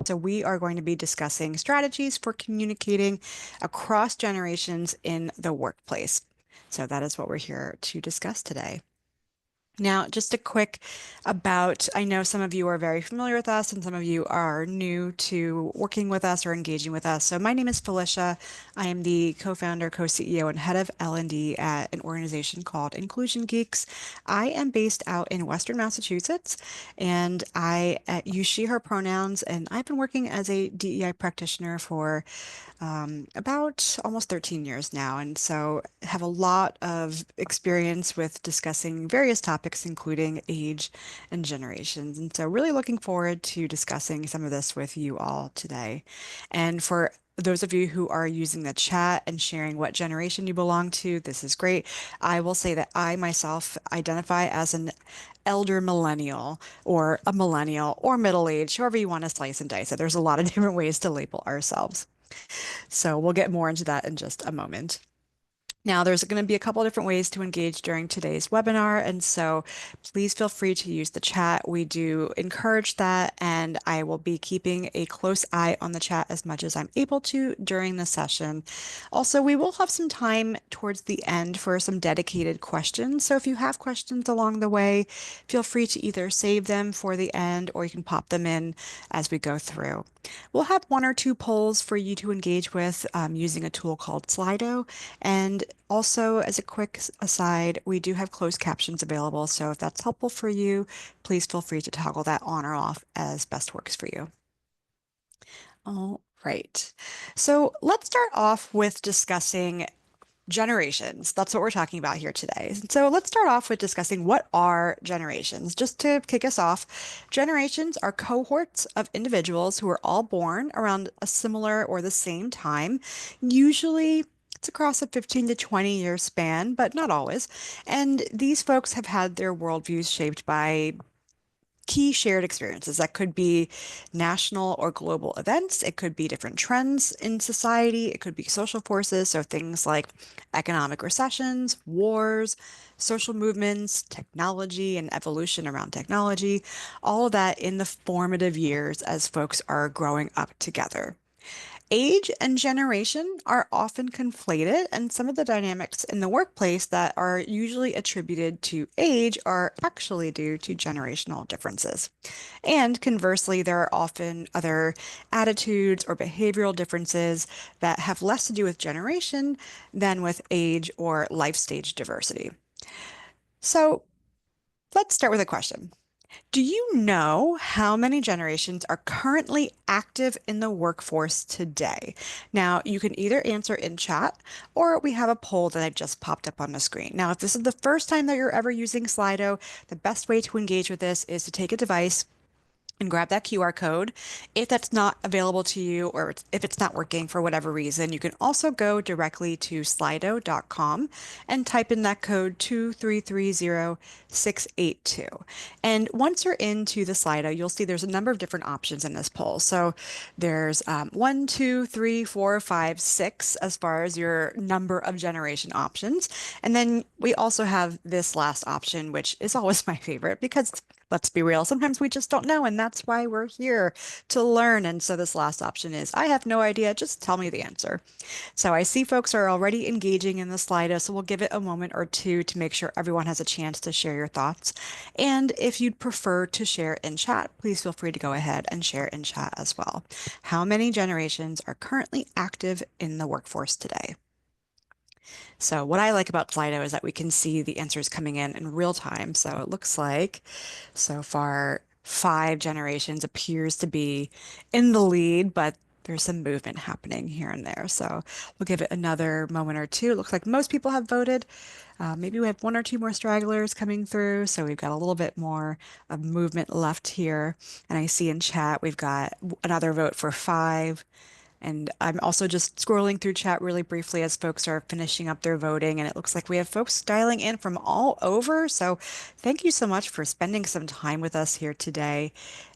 So we are going to be discussing strategies for communicating across generations in the workplace. So that is what we're here to discuss today. Now, just a quick about, I know some of you are very familiar with us and some of you are new to working with us or engaging with us. So my name is Felicia. I am the co-founder, co-CEO, and head of L&D at an organization called Inclusion Geeks. I am based out in Western Massachusetts and I use she, her pronouns, and I've been working as a DEI practitioner for about almost 13 years now, and so have a lot of experience with discussing various topics, including age and generations. And so really looking forward to discussing some of this with you all today. And for those of you who are using the chat and sharing what generation you belong to, this is great. I will say that I myself identify as an elder millennial or a millennial or middle age, however you want to slice and dice it. There's a lot of different ways to label ourselves. So we'll get more into that in just a moment. Now, there's going to be a couple of different ways to engage during today's webinar, and so please feel free to use the chat. We do encourage that, and I will be keeping a close eye on the chat as much as I'm able to during the session. Also, we will have some time towards the end for some dedicated questions. So if you have questions along the way, feel free to either save them for the end or you can pop them in as we go through. We'll have one or two polls for you to engage with using a tool called Slido. And also, as a quick aside, we do have closed captions available. So if that's helpful for you, please feel free to toggle that on or off as best works for you. All right. So let's start off with discussing generations. That's what we're talking about here today. So let's start off with discussing what are generations. Just to kick us off, generations are cohorts of individuals who are all born around a similar or the same time. Usually it's across a 15 to 20 year span, but not always. And these folks have had their worldviews shaped by key shared experiences. That could be national or global events. It could be different trends in society. It could be social forces. So things like economic recessions, wars, social movements, technology and evolution around technology, all of that in the formative years as folks are growing up together. Age and generation are often conflated, and some of the dynamics in the workplace that are usually attributed to age are actually due to generational differences. And conversely, there are often other attitudes or behavioral differences that have less to do with generation than with age or life stage diversity. So let's start with a question. Do you know how many generations are currently active in the workforce today? Now, you can either answer in chat or we have a poll that I've just popped up on the screen. Now, if this is the first time that you're ever using Slido, the best way to engage with this is to take a device and grab that QR code. If that's not available to you or if it's not working for whatever reason, you can also go directly to slido.com and type in that code 2330682. And once you're into the Slido, you'll see there's a number of different options in this poll. So there's 1, 2, 3, 4, 5, 6 as far as your number of generation options. And then we also have this last option, which is always my favorite because let's be real, sometimes we just don't know, and that's why we're here to learn. And so this last option is, I have no idea, just tell me the answer. So I see folks are already engaging in the Slido, so we'll give it a moment or two to make sure everyone has a chance to share your thoughts. And if you'd prefer to share in chat, please feel free to go ahead and share in chat as well. How many generations are currently active in the workforce today? So what I like about Slido is that we can see the answers coming in real time. So it looks like so far 5 generations appears to be in the lead, but there's some movement happening here and there. So we'll give it another moment or two. It looks like most people have voted. Maybe we have one or two more stragglers coming through. So we've got a little bit more of movement left here. And I see in chat, we've got another vote for 5. And I'm also just scrolling through chat really briefly as folks are finishing up their voting, and it looks like we have folks dialing in from all over. So thank you so much for spending some time with us here today.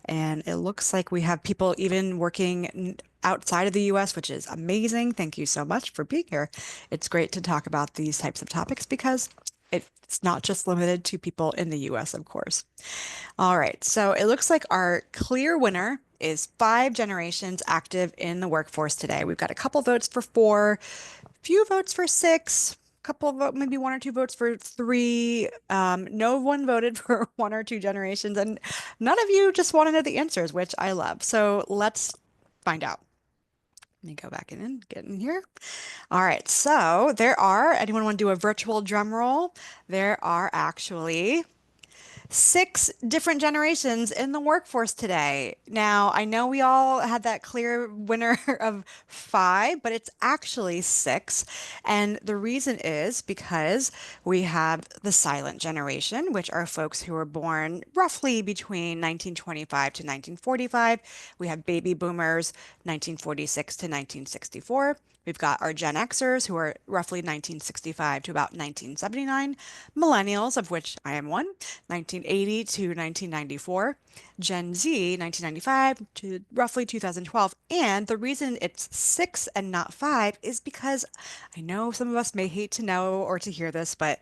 And it looks like we have people even working outside of the US, which is amazing. Thank you so much for being here. It's great to talk about these types of topics because It's not just limited to people in the US, of course. All right, so it looks like our clear winner is 5 generations active in the workforce today. We've got a couple votes for 4, few votes for 6, couple of maybe 1 or 2 votes for 3. No one voted for 1 or 2 generations, and none of you just want to know the answers, which I love. So let's find out. Let me go back in and get in here. All right, so anyone want to do a virtual drum roll? There are actually 6 different generations in the workforce today. Now, I know we all had that clear winner of 5, but it's actually 6. And the reason is because we have the silent generation, which are folks who were born roughly between 1925 to 1945. We have baby boomers, 1946 to 1964. We've got our Gen Xers, who are roughly 1965 to about 1979, millennials, of which I am one, 1980 to 1994, Gen Z, 1995 to roughly 2012. And the reason it's 6 and not 5 is because I know some of us may hate to know or to hear this, but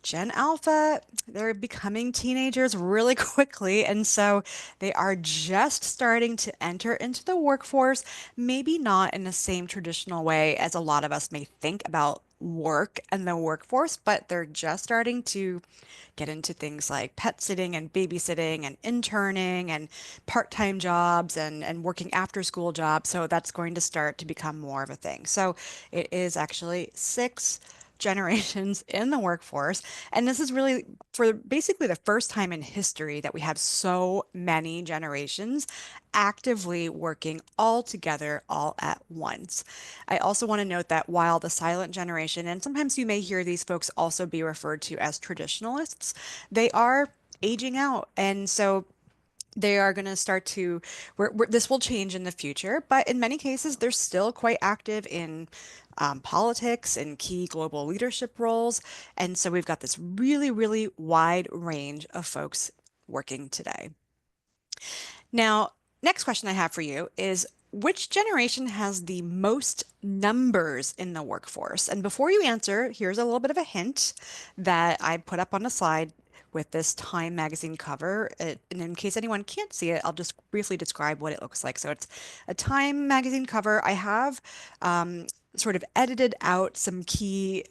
Gen Alpha, they're becoming teenagers really quickly. And so they are just starting to enter into the workforce, maybe not in the same traditional way as a lot of us may think about work and the workforce, but they're just starting to get into things like pet sitting and babysitting and interning and part-time jobs and working after school jobs. So that's going to start to become more of a thing. So it is actually 6 generations in the workforce. And this is really for basically the first time in history that we have so many generations actively working all together all at once. I also want to note that while the silent generation, and sometimes you may hear these folks also be referred to as traditionalists, they are aging out. And so they are going to start to, this will change in the future, but in many cases, they're still quite active in politics and key global leadership roles. And so we've got this really, really wide range of folks working today. Now, next question I have for you is which generation has the most numbers in the workforce? And before you answer, here's a little bit of a hint that I put up on a slide with this Time magazine cover. And in case anyone can't see it, I'll just briefly describe what it looks like. So it's a Time magazine cover. I have sort of edited out some key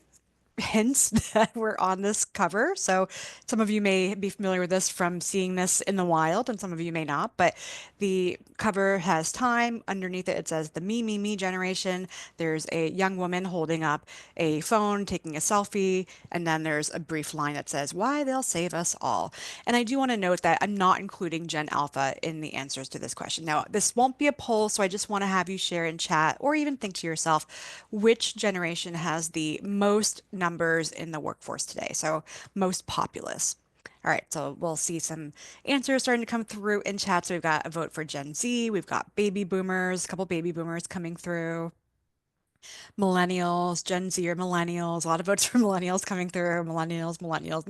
hints that were on this cover. So some of you may be familiar with this from seeing this in the wild, and some of you may not. But the cover has time. Underneath it, it says the me generation. There's a young woman holding up a phone, taking a selfie, and then there's a brief line that says, why they'll save us all. And I do want to note that I'm not including Gen Alpha in the answers to this question. Now, this won't be a poll, so I just want to have you share in chat or even think to yourself, which generation has the most numbers in the workforce today? So most populous. All right, so we'll see some answers starting to come through in chat. So we've got a vote for Gen Z, we've got baby boomers, a couple baby boomers coming through. Millennials, Gen Z or millennials, a lot of votes for millennials coming through. Millennials.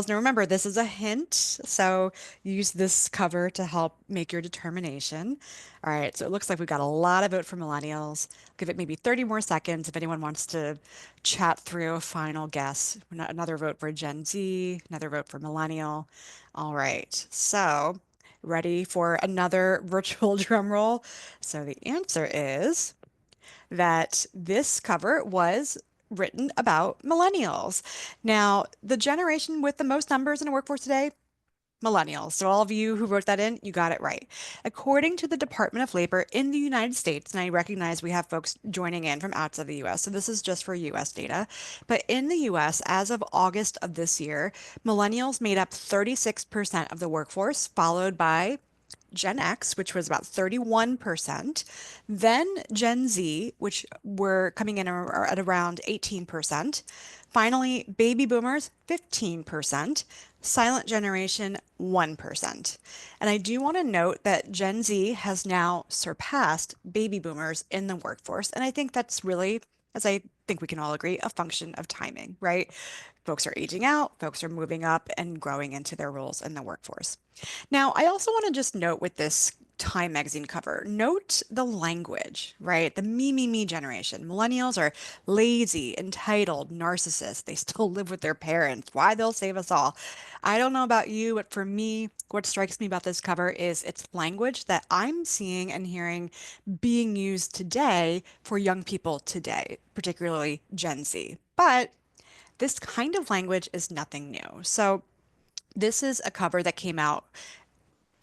Now remember, this is a hint, so use this cover to help make your determination. All right, so it looks like we've got a lot of vote for millennials. Give it maybe 30 more seconds if anyone wants to chat through a final guess. Another vote for Gen Z, another vote for millennial. All right, so ready for another virtual drum roll? So the answer is that this cover was written about millennials. Now, the generation with the most numbers in the workforce today, millennials. So all of you who wrote that in, you got it right. According to the Department of Labor in the United States, and I recognize we have folks joining in from outside the US, so this is just for US data, but in the US, as of August of this year, millennials made up 36% of the workforce, followed by Gen X, which was about 31%, then Gen Z, which were coming in at around 18%. Finally, baby boomers, 15%, silent generation, 1%. And I do want to note that Gen Z has now surpassed baby boomers in the workforce. And I think that's really, as I think we can all agree, a function of timing, right? Folks are aging out, folks are moving up and growing into their roles in the workforce. Now, I also want to just note with this Time magazine cover. Note the language, right? The me generation. Millennials are lazy, entitled, narcissists. They still live with their parents. Why they'll save us all. I don't know about you, but for me, what strikes me about this cover is its language that I'm seeing and hearing being used today for young people today, particularly Gen Z. But this kind of language is nothing new. So this is a cover that came out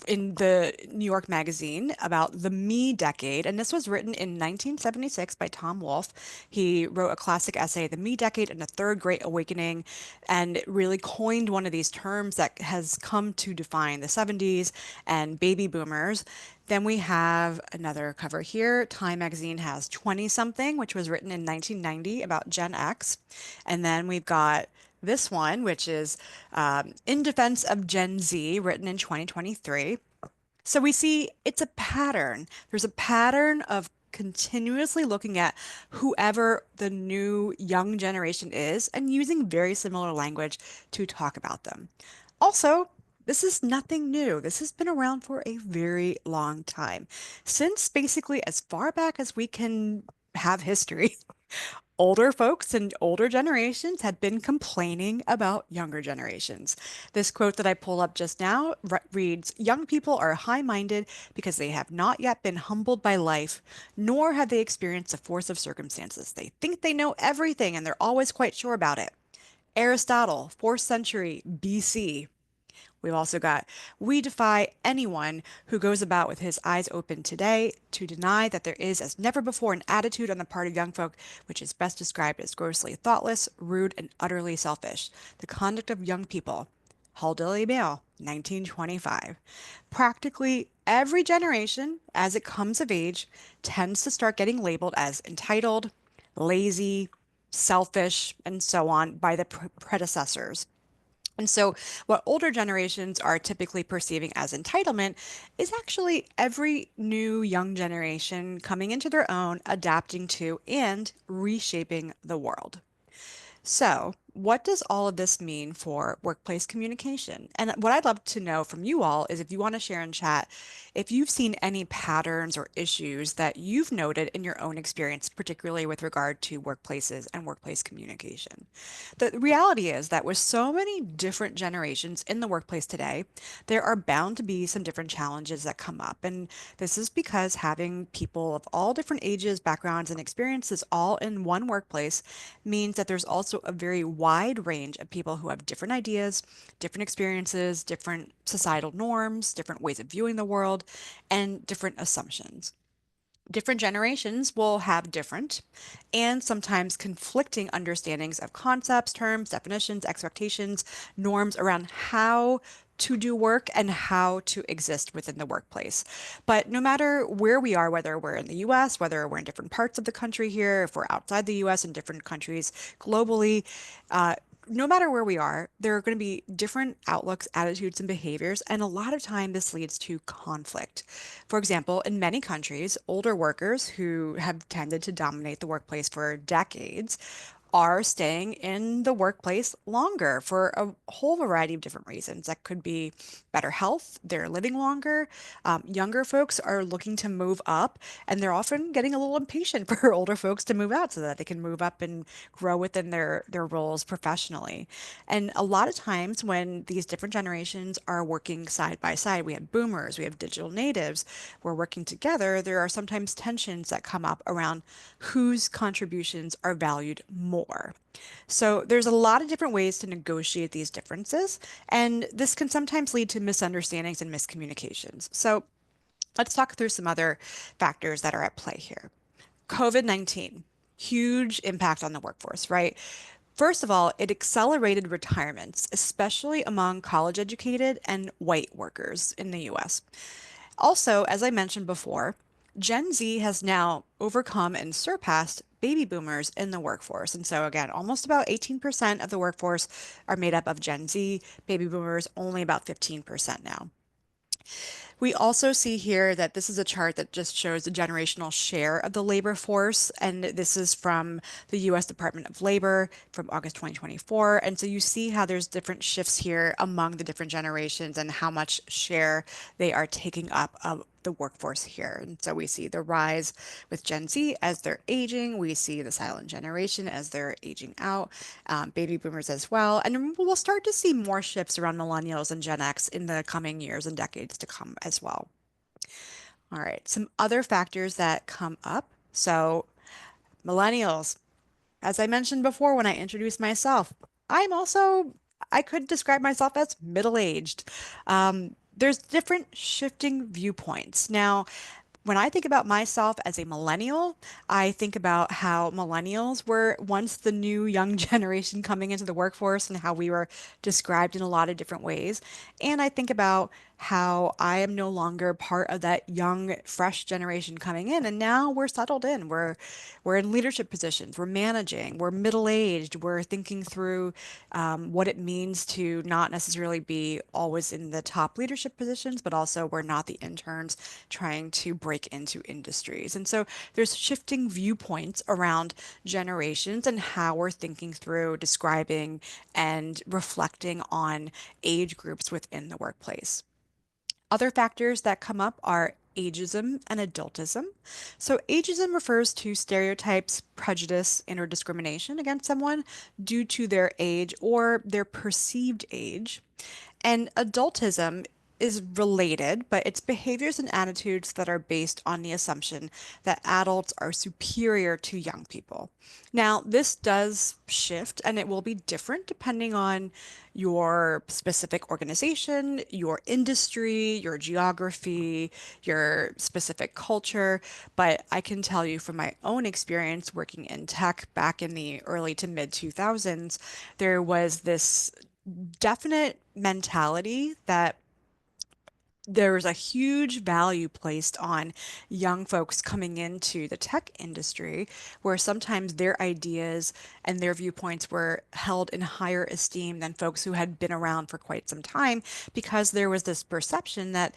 in the New York Magazine about the me decade, and this was written in 1976 by Tom Wolfe. He wrote a classic essay, The Me Decade and the Third Great Awakening, and it really coined one of these terms that has come to define the 70s and baby boomers. Then we have another cover here. Time magazine has 20 something, which was written in 1990 about Gen X. And then we've got this one, which is In Defense of Gen Z, written in 2023. So we see it's a pattern. There's a pattern of continuously looking at whoever the new young generation is and using very similar language to talk about them. Also, this is nothing new. This has been around for a very long time, since basically as far back as we can have history. Older folks and older generations had been complaining about younger generations. This quote that I pulled up just now reads, Young people are high minded because they have not yet been humbled by life, nor have they experienced the force of circumstances. They think they know everything and they're always quite sure about it. Aristotle, 4th century BC. We've also got, we defy anyone who goes about with his eyes open today to deny that there is as never before an attitude on the part of young folk which is best described as grossly thoughtless, rude, and utterly selfish. The conduct of young people. Hull Daily Mail, 1925. Practically every generation, as it comes of age, tends to start getting labeled as entitled, lazy, selfish, and so on by the predecessors. And so, what older generations are typically perceiving as entitlement is actually every new young generation coming into their own, adapting to, and reshaping the world. So, what does all of this mean for workplace communication? And what I'd love to know from you all is if you want to share in chat, if you've seen any patterns or issues that you've noted in your own experience, particularly with regard to workplaces and workplace communication. The reality is that with so many different generations in the workplace today, there are bound to be some different challenges that come up. And this is because having people of all different ages, backgrounds, and experiences all in one workplace means that there's also a very wide range of people who have different ideas, different experiences, different societal norms, different ways of viewing the world, and different assumptions. Different generations will have different and sometimes conflicting understandings of concepts, terms, definitions, expectations, norms around how to do work and how to exist within the workplace. But no matter where we are, whether we're in the US, whether we're in different parts of the country here, if we're outside the US in different countries globally, uh, no matter where we are, there are going to be different outlooks, attitudes, and behaviors, and a lot of time this leads to conflict. For example, in many countries, older workers who have tended to dominate the workplace for decades are staying in the workplace longer for a whole variety of different reasons. That could be better health, they're living longer. Younger folks are looking to move up, and they're often getting a little impatient for older folks to move out so that they can move up and grow within their roles professionally. And a lot of times when these different generations are working side by side, we have boomers, we have digital natives, we're working together, there are sometimes tensions that come up around whose contributions are valued more. So there's a lot of different ways to negotiate these differences, and this can sometimes lead to misunderstandings and miscommunications. So let's talk through some other factors that are at play here. COVID-19, huge impact on the workforce, right? First of all, it accelerated retirements, especially among college educated and white workers in the US. Also, as I mentioned before, Gen Z has now overcome and surpassed baby boomers in the workforce. And so, again, almost about 18% of the workforce are made up of Gen Z, baby boomers only about 15% now. We also see here that this is a chart that just shows the generational share of the labor force, and this is from the US Department of Labor from August 2024. And so you see how there's different shifts here among the different generations and how much share they are taking up of the workforce here. And so we see the rise with Gen Z as they're aging. We see the silent generation as they're aging out, baby boomers as well. And we'll start to see more shifts around millennials and Gen X in the coming years and decades to come as well. All right, some other factors that come up. So, millennials, as I mentioned before when I introduced myself, I'm also, I could describe myself as middle-aged. There's different shifting viewpoints. Now, when I think about myself as a millennial, I think about how millennials were once the new young generation coming into the workforce and how we were described in a lot of different ways. And I think about how I am no longer part of that young, fresh generation coming in. And now we're settled in. We're in leadership positions. We're managing. We're middle-aged. We're thinking through what it means to not necessarily be always in the top leadership positions, but also we're not the interns trying to break into industries. And so there's shifting viewpoints around generations and how we're thinking through describing and reflecting on age groups within the workplace. Other factors that come up are ageism and adultism. So, ageism refers to stereotypes, prejudice, and or discrimination against someone due to their age or their perceived age. And adultism is related, but it's behaviors and attitudes that are based on the assumption that adults are superior to young people. Now, this does shift and it will be different depending on your specific organization, your industry, your geography, your specific culture. But I can tell you from my own experience working in tech back in the early to mid 2000s, there was this definite mentality that there was a huge value placed on young folks coming into the tech industry, where sometimes their ideas and their viewpoints were held in higher esteem than folks who had been around for quite some time, because there was this perception that,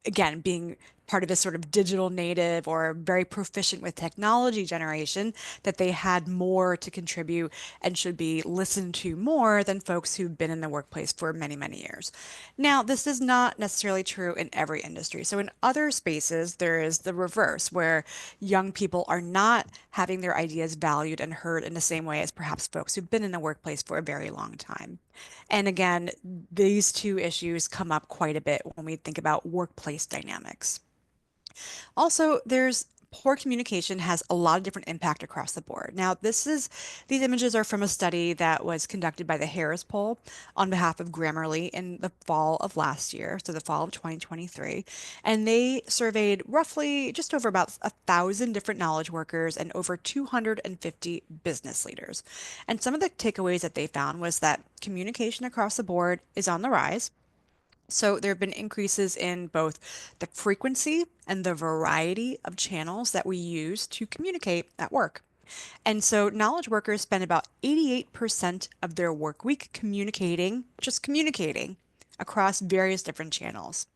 again, being part of this sort of digital native or very proficient with technology generation, that they had more to contribute and should be listened to more than folks who've been in the workplace for many, many years. Now, this is not necessarily true in every industry. So, in other spaces, there is the reverse, where young people are not having their ideas valued and heard in the same way as perhaps folks who've been in the workplace for a very long time. And again, these two issues come up quite a bit when we think about workplace dynamics. Also, there's poor communication has a lot of different impact across the board. Now, these images are from a study that was conducted by the Harris Poll on behalf of Grammarly in the fall of last year, so the fall of 2023. And they surveyed roughly just over about 1,000 different knowledge workers and over 250 business leaders. And some of the takeaways that they found was that communication across the board is on the rise. So there have been increases in both the frequency and the variety of channels that we use to communicate at work. And so knowledge workers spend about 88% of their work week communicating, just communicating across various different channels.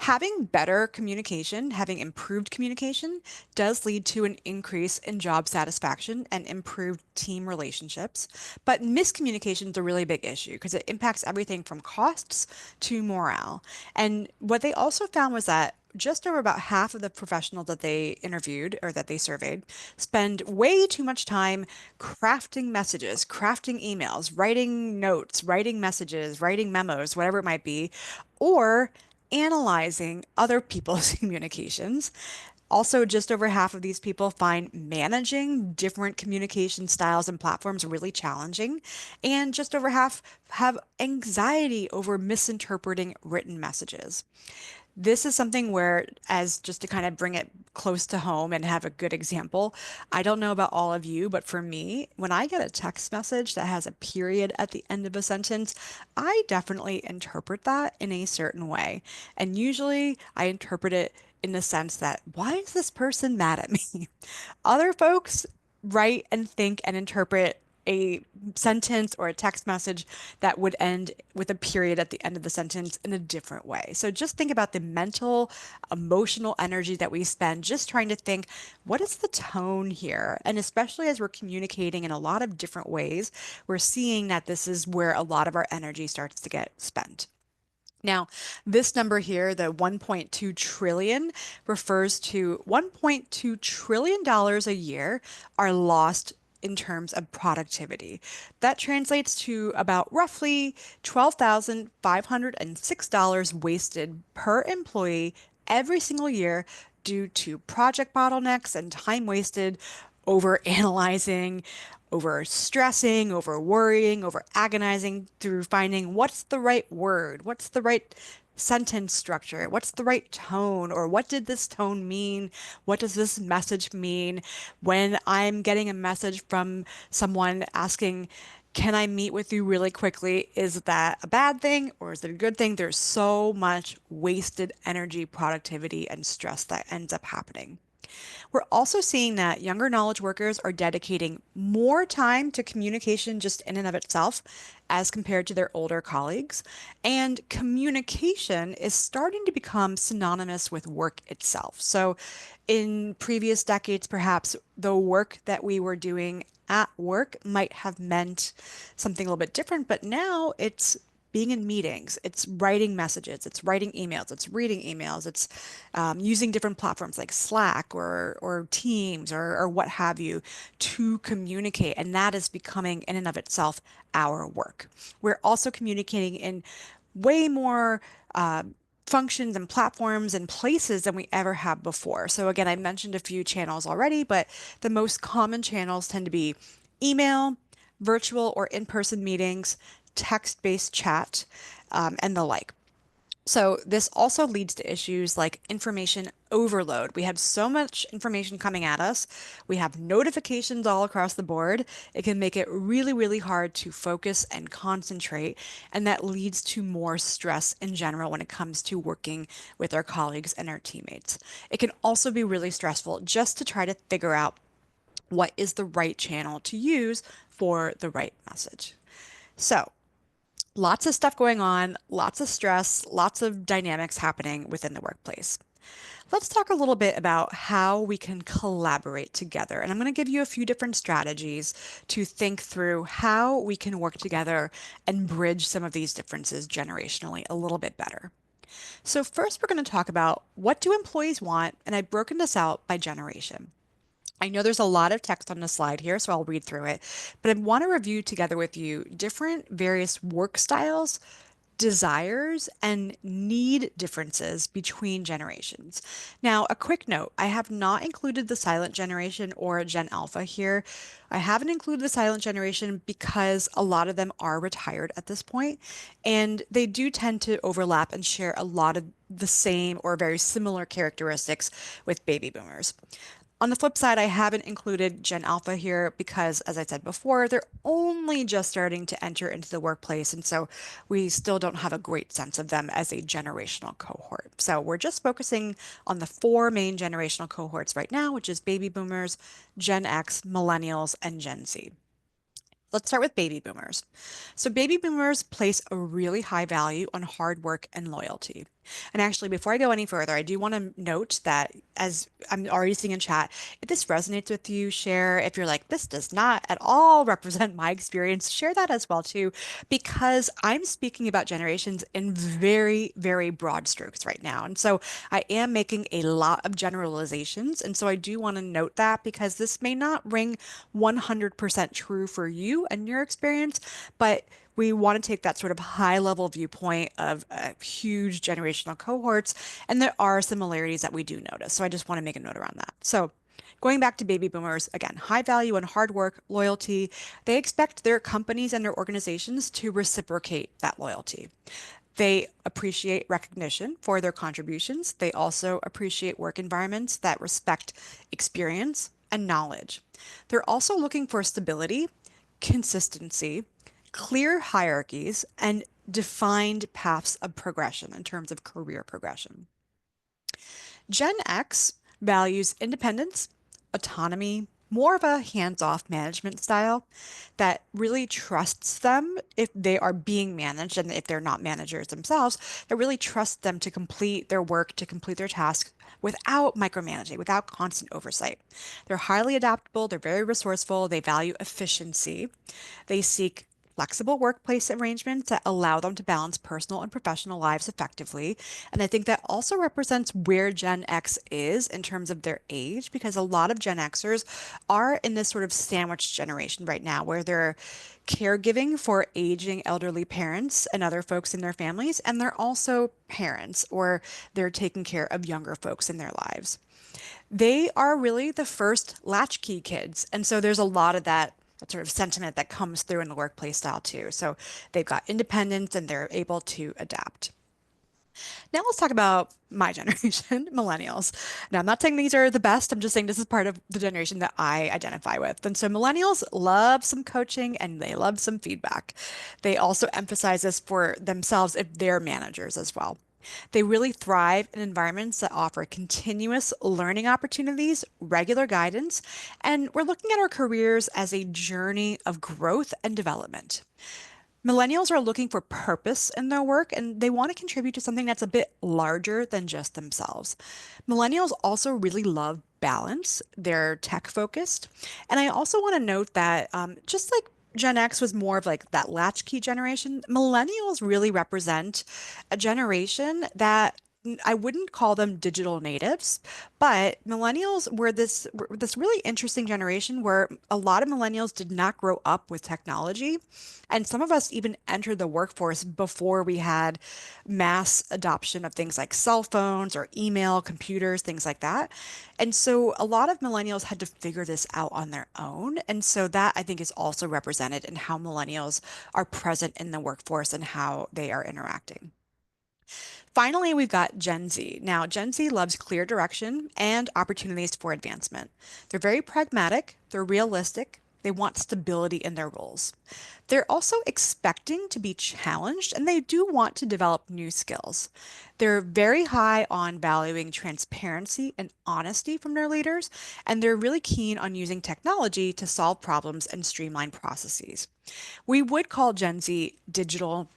Having better communication, having improved communication, does lead to an increase in job satisfaction and improved team relationships. But miscommunication is a really big issue because it impacts everything from costs to morale. And what they also found was that just over about half of the professionals that they interviewed or that they surveyed spend way too much time crafting messages, crafting emails, writing notes, writing messages, writing memos, whatever it might be, or analyzing other people's communications. Also, just over half of these people find managing different communication styles and platforms really challenging. And just over half have anxiety over misinterpreting written messages. This is something where, as just to kind of bring it close to home and have a good example, I don't know about all of you, but for me, when I get a text message that has a period at the end of a sentence, I definitely interpret that in a certain way. And usually I interpret it in the sense that, why is this person mad at me? Other folks write and think and interpret a sentence or a text message that would end with a period at the end of the sentence in a different way. So just think about the mental, emotional energy that we spend just trying to think, what is the tone here? And especially as we're communicating in a lot of different ways, we're seeing that this is where a lot of our energy starts to get spent. Now, this number here, the 1.2 trillion, refers to 1.2 trillion dollars a year are lost in terms of productivity. That translates to about roughly $12,506 wasted per employee every single year due to project bottlenecks and time wasted over analyzing, over stressing, over worrying, over agonizing through finding what's the right word, what's the right sentence structure, what's the right tone, or what did this tone mean? What does this message mean? When I'm getting a message from someone asking, can I meet with you really quickly? Is that a bad thing or is it a good thing? There's so much wasted energy, productivity, and stress that ends up happening. We're also seeing that younger knowledge workers are dedicating more time to communication just in and of itself as compared to their older colleagues. And communication is starting to become synonymous with work itself. So, in previous decades, perhaps the work that we were doing at work might have meant something a little bit different, but now it's being in meetings, it's writing messages, it's writing emails, it's reading emails, it's using different platforms like Slack or Teams or what have you to communicate. And that is becoming, in and of itself, our work. We're also communicating in way more uh, functions and platforms and places than we ever have before. So, again, I mentioned a few channels already, but the most common channels tend to be email, virtual or in-person meetings, text-based chat, and the like. So this also leads to issues like information overload. We have so much information coming at us. We have notifications all across the board. It can make it really, really hard to focus and concentrate. And that leads to more stress in general when it comes to working with our colleagues and our teammates. It can also be really stressful just to try to figure out what is the right channel to use for the right message. So, lots of stuff going on, lots of stress, lots of dynamics happening within the workplace. Let's talk a little bit about how we can collaborate together. And I'm going to give you a few different strategies to think through how we can work together and bridge some of these differences generationally a little bit better. So, first, we're going to talk about what do employees want? And I've broken this out by generation. I know there's a lot of text on the slide here, so I'll read through it, but I want to review together with you different various work styles, desires, and need differences between generations. Now, a quick note, I have not included the silent generation or Gen Alpha here. I haven't included the silent generation because a lot of them are retired at this point, and they do tend to overlap and share a lot of the same or very similar characteristics with baby boomers. On the flip side, I haven't included Gen Alpha here because, as I said before, they're only just starting to enter into the workplace. And so we still don't have a great sense of them as a generational cohort. So we're just focusing on the four main generational cohorts right now, which is baby boomers, Gen X, millennials, and Gen Z. Let's start with baby boomers. So, baby boomers place a really high value on hard work and loyalty. And actually, before I go any further, I do want to note that as I'm already seeing in chat, if this resonates with you, share. If you're like, this does not at all represent my experience, share that as well too, because I'm speaking about generations in very, very broad strokes right now. And so I am making a lot of generalizations. And so I do want to note that because this may not ring 100% true for you and your experience, but we want to take that sort of high level viewpoint of huge generational cohorts, and there are similarities that we do notice. So I just want to make a note around that. So going back to baby boomers, again, high value on hard work, loyalty. They expect their companies and their organizations to reciprocate that loyalty. They appreciate recognition for their contributions. They also appreciate work environments that respect experience and knowledge. They're also looking for stability, consistency, clear hierarchies, and defined paths of progression in terms of career progression. Gen X values independence, autonomy, more of a hands-off management style that really trusts them if they are being managed and if they're not managers themselves, that really trusts them to complete their work, to complete their tasks without micromanaging, without constant oversight. They're highly adaptable, they're very resourceful, they value efficiency, they seek flexible workplace arrangements that allow them to balance personal and professional lives effectively. And I think that also represents where Gen X is in terms of their age, because a lot of Gen Xers are in this sort of sandwich generation right now where they're caregiving for aging elderly parents and other folks in their families, and they're also parents or they're taking care of younger folks in their lives. They are really the first latchkey kids. And so there's a lot of that sort of sentiment that comes through in the workplace style too. So they've got independence and they're able to adapt. Now let's talk about my generation, millennials. Now, I'm not saying these are the best. I'm just saying this is part of the generation that I identify with. And so millennials love some coaching and they love some feedback. They also emphasize this for themselves if they're managers as well. They really thrive in environments that offer continuous learning opportunities, regular guidance, and we're looking at our careers as a journey of growth and development. Millennials are looking for purpose in their work and they want to contribute to something that's a bit larger than just themselves. Millennials also really love balance, they're tech focused. And I also want to note that just like Gen X was more of like that latchkey generation, millennials really represent a generation that I wouldn't call them digital natives, but millennials were this really interesting generation where a lot of millennials did not grow up with technology. And some of us even entered the workforce before we had mass adoption of things like cell phones or email, computers, things like that. And so a lot of millennials had to figure this out on their own. And so that I think is also represented in how millennials are present in the workforce and how they are interacting. Finally, we've got Gen Z. Now, Gen Z loves clear direction and opportunities for advancement. They're very pragmatic, they're realistic, they want stability in their roles. They're also expecting to be challenged and they do want to develop new skills. They're very high on valuing transparency and honesty from their leaders, and they're really keen on using technology to solve problems and streamline processes. We would call Gen Z digital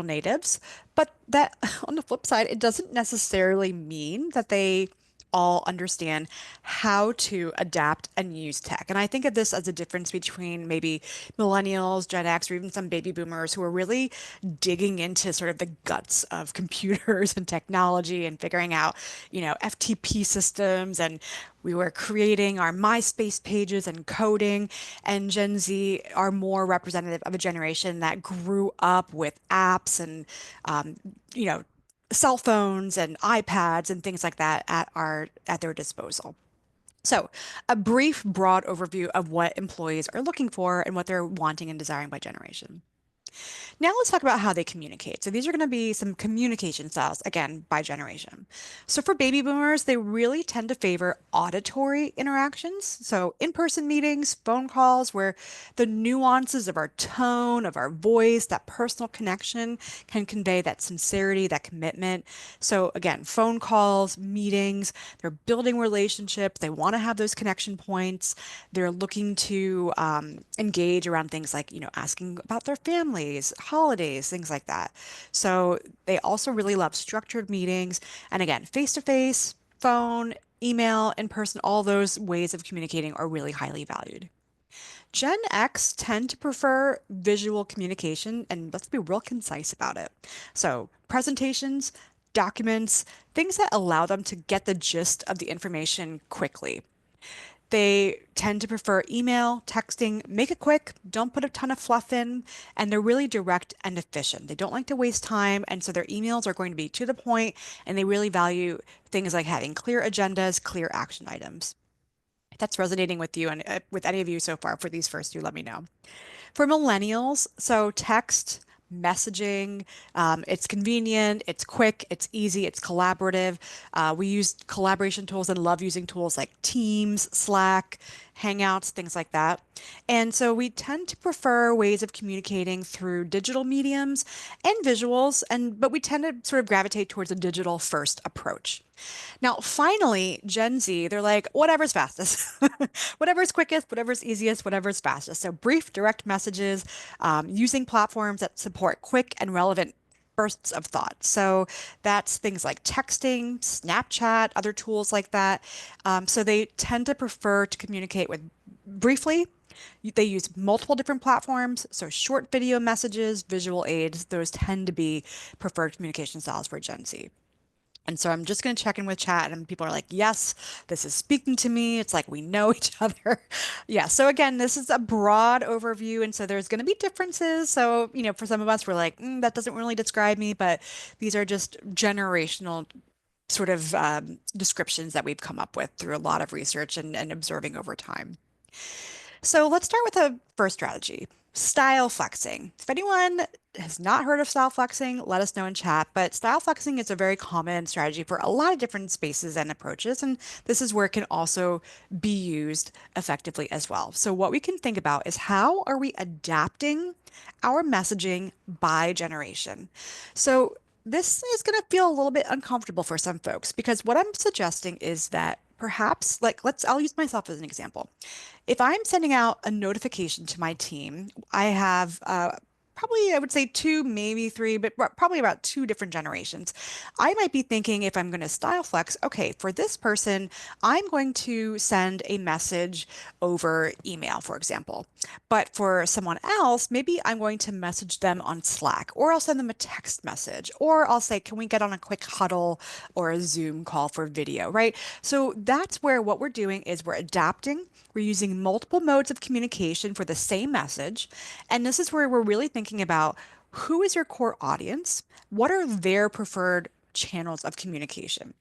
natives, but that on the flip side, it doesn't necessarily mean that they all understand how to adapt and use tech. And I think of this as a difference between maybe millennials, Gen X, or even some baby boomers who are really digging into sort of the guts of computers and technology and figuring out, FTP systems, and we were creating our MySpace pages and coding, and Gen Z are more representative of a generation that grew up with apps and, um, you know, cell phones and iPads and things like that at their disposal. So, a brief, broad overview of what employees are looking for and what they're wanting and desiring by generation. Now let's talk about how they communicate. So these are going to be some communication styles, again, by generation. So for baby boomers, they really tend to favor auditory interactions. So in-person meetings, phone calls, where the nuances of our tone, of our voice, that personal connection can convey that sincerity, that commitment. So again, phone calls, meetings, they're building relationships. They want to have those connection points. They're looking to engage around things like, asking about their families, holidays, things like that. So they also really love structured meetings. And again, face to face, phone, email, in person, all those ways of communicating are really highly valued. Gen X tend to prefer visual communication, and let's be real concise about it. So, presentations, documents, things that allow them to get the gist of the information quickly. They tend to prefer email, texting, make it quick, don't put a ton of fluff in, and they're really direct and efficient. They don't like to waste time, and so their emails are going to be to the point, and they really value things like having clear agendas, clear action items. If that's resonating with you and with any of you so far for these first two, let me know. For millennials, so text, messaging, it's convenient, it's quick, it's easy, it's collaborative. We use collaboration tools and love using tools like Teams, Slack, Hangouts, things like that. And so we tend to prefer ways of communicating through digital mediums and visuals, but we tend to sort of gravitate towards a digital first approach. Now, finally, Gen Z, they're like, whatever's fastest, whatever's quickest, whatever's easiest, whatever's fastest. So brief, direct messages, using platforms that support quick and relevant bursts of thought. So that's things like texting, Snapchat, other tools like that. So they tend to prefer to communicate with briefly. They use multiple different platforms, so short video messages, visual aids, those tend to be preferred communication styles for Gen Z. And so I'm just going to check in with chat, and people are like, yes, this is speaking to me. It's like we know each other. Yeah. So again, this is a broad overview. And so there's going to be differences. So, for some of us, we're like, that doesn't really describe me, but these are just generational sort of descriptions that we've come up with through a lot of research and observing over time. So let's start with a first strategy, style flexing. If anyone has not heard of style flexing, let us know in chat. But style flexing is a very common strategy for a lot of different spaces and approaches. And this is where it can also be used effectively as well. So what we can think about is how are we adapting our messaging by generation? So this is going to feel a little bit uncomfortable for some folks because what I'm suggesting is that perhaps, like, I'll use myself as an example. If I'm sending out a notification to my team, I have probably, I would say two, maybe three, but probably about two different generations. I might be thinking if I'm going to style flex, okay, for this person, I'm going to send a message over email, for example. But for someone else, maybe I'm going to message them on Slack, or I'll send them a text message, or I'll say, can we get on a quick huddle or a Zoom call for video, right? So that's where what we're doing is we're adapting. We're using multiple modes of communication for the same message. And this is where we're really thinking about who is your core audience? What are their preferred channels of communication?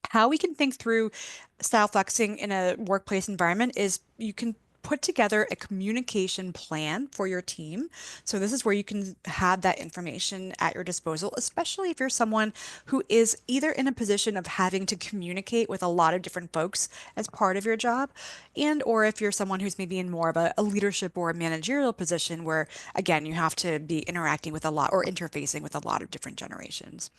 How we can think through style flexing in a workplace environment is you can put together a communication plan for your team. So this is where you can have that information at your disposal, especially if you're someone who is either in a position of having to communicate with a lot of different folks as part of your job, and or if you're someone who's maybe in more of a leadership or a managerial position where, again, you have to be interacting with a lot or interfacing with a lot of different generations.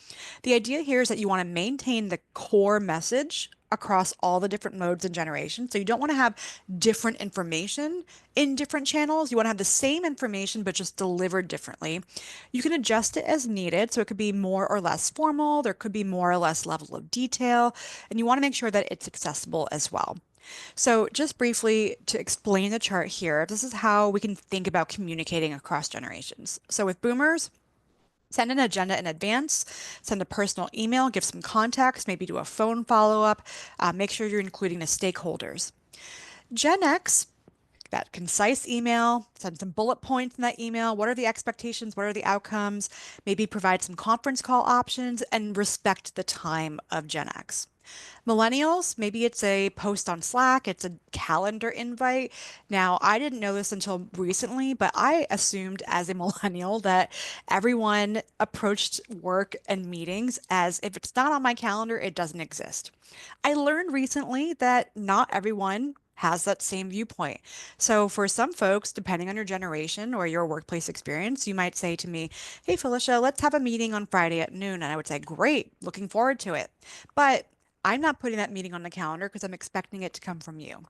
The idea here is that you want to maintain the core message across all the different modes and generations. So you don't want to have different information in different channels. You want to have the same information, but just delivered differently. You can adjust it as needed. So it could be more or less formal. There could be more or less level of detail. And you want to make sure that it's accessible as well. So just briefly to explain the chart here, this is how we can think about communicating across generations. So with boomers, send an agenda in advance, send a personal email, give some context, maybe do a phone follow up, make sure you're including the stakeholders. Gen X, that concise email, send some bullet points in that email. What are the expectations? What are the outcomes? Maybe provide some conference call options and respect the time of Gen X. Millennials, maybe it's a post on Slack, it's a calendar invite. Now, I didn't know this until recently, but I assumed as a millennial that everyone approached work and meetings as if it's not on my calendar, it doesn't exist. I learned recently that not everyone has that same viewpoint. So for some folks, depending on your generation or your workplace experience, you might say to me, hey, Felicia, let's have a meeting on Friday at noon. And I would say, great, looking forward to it. But I'm not putting that meeting on the calendar because I'm expecting it to come from you.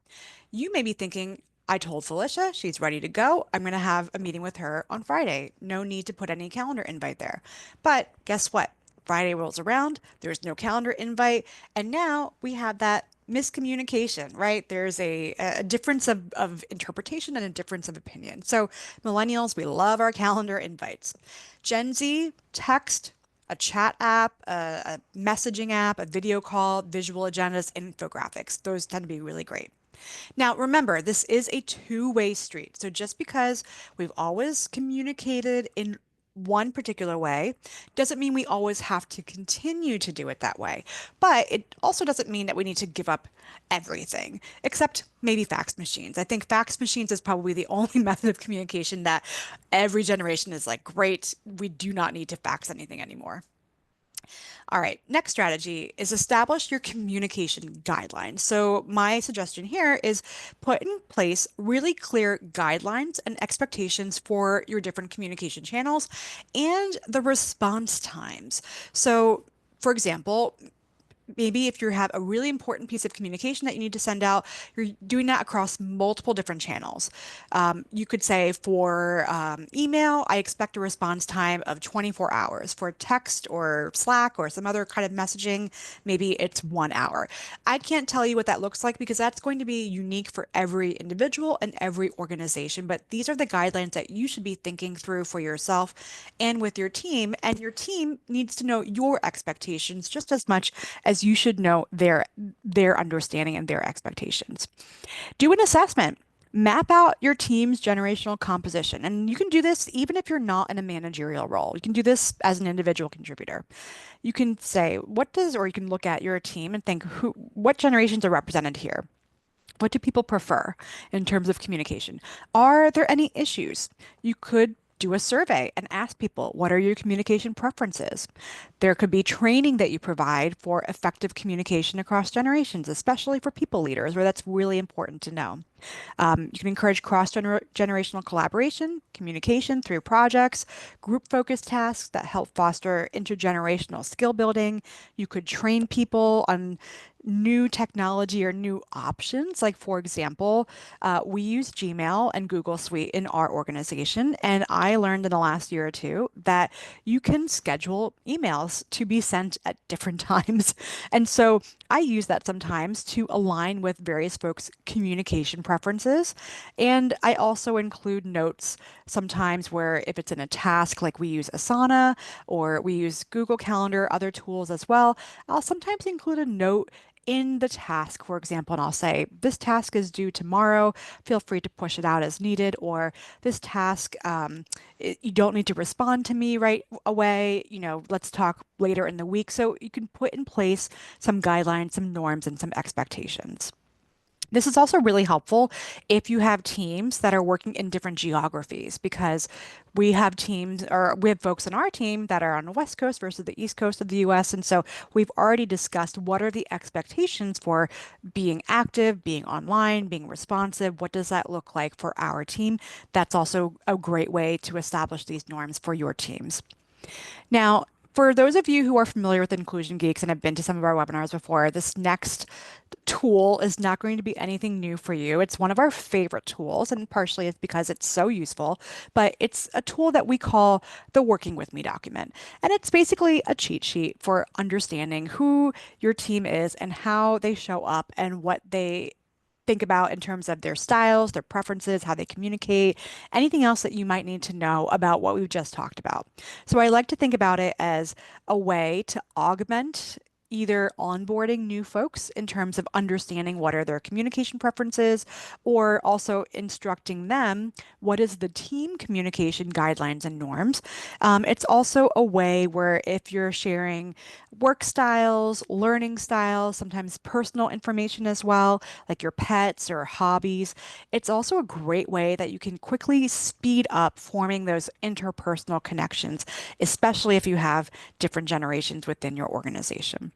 You may be thinking, I told Felicia she's ready to go. I'm going to have a meeting with her on Friday. No need to put any calendar invite there. But guess what? Friday rolls around, there's no calendar invite, and now we have that miscommunication, right? There's a difference of interpretation and a difference of opinion. So, millennials, we love our calendar invites. Gen Z, text, a chat app, a messaging app, a video call, visual agendas, infographics. Those tend to be really great. Now, remember, this is a two-way street. So just because we've always communicated in one particular way doesn't mean we always have to continue to do it that way. But it also doesn't mean that we need to give up everything, except maybe fax machines. I think fax machines is probably the only method of communication that every generation is like, great, we do not need to fax anything anymore. All right, next strategy is establish your communication guidelines. So my suggestion here is put in place really clear guidelines and expectations for your different communication channels and the response times. So, for example, maybe if you have a really important piece of communication that you need to send out, you're doing that across multiple different channels. You could say for email, I expect a response time of 24 hours. For text or Slack or some other kind of messaging, maybe it's 1 hour. I can't tell you what that looks like because that's going to be unique for every individual and every organization. But these are the guidelines that you should be thinking through for yourself and with your team. And your team needs to know your expectations just as much as you should know their understanding and their expectations. Do an assessment. Map out your team's generational composition. And you can do this even if you're not in a managerial role. You can do this as an individual contributor. You can say, or you can look at your team and think, what generations are represented here? What do people prefer in terms of communication? Are there any issues? You could do a survey and ask people, what are your communication preferences? There could be training that you provide for effective communication across generations, especially for people leaders, where that's really important to know. You can encourage cross-generational collaboration, communication through projects, group-focused tasks that help foster intergenerational skill building. You could train people on new technology or new options. Like, for example, we use Gmail and Google Suite in our organization. And I learned in the last year or two that you can schedule emails to be sent at different times. And so I use that sometimes to align with various folks' communication preferences. And I also include notes sometimes where if it's in a task, like we use Asana or we use Google Calendar, other tools as well, I'll sometimes include a note in the task, for example, and I'll say, this task is due tomorrow. Feel free to push it out as needed. Or this task, you don't need to respond to me right away. Let's talk later in the week. So you can put in place some guidelines, some norms, and some expectations. This is also really helpful if you have teams that are working in different geographies because we have folks on our team that are on the West Coast versus the East Coast of the US. And so we've already discussed what are the expectations for being active, being online, being responsive. What does that look like for our team? That's also a great way to establish these norms for your teams. Now, for those of you who are familiar with Inclusion Geeks and have been to some of our webinars before, this next tool is not going to be anything new for you. It's one of our favorite tools, and partially it's because it's so useful, but it's a tool that we call the Working With Me document. And it's basically a cheat sheet for understanding who your team is and how they show up and what they think about in terms of their styles, their preferences, how they communicate, anything else that you might need to know about what we've just talked about. So I like to think about it as a way to augment either onboarding new folks in terms of understanding what are their communication preferences, or also instructing them what is the team communication guidelines and norms. It's also a way where if you're sharing work styles, learning styles, sometimes personal information as well, like your pets or hobbies, it's also a great way that you can quickly speed up forming those interpersonal connections, especially if you have different generations within your organization.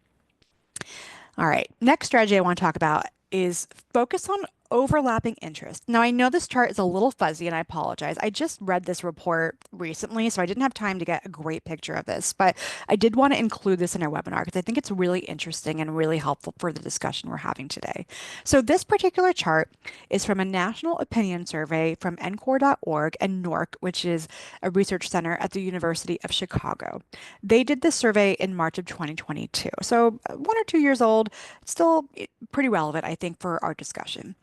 All right, next strategy I want to talk about is focus on overlapping interests. Now, I know this chart is a little fuzzy and I apologize. I just read this report recently, so I didn't have time to get a great picture of this, but I did want to include this in our webinar because I think it's really interesting and really helpful for the discussion we're having today. So this particular chart is from a national opinion survey from NCORE.org and NORC, which is a research center at the University of Chicago. They did this survey in March of 2022, so 1 or 2 years old, still pretty relevant, I think, for our discussion.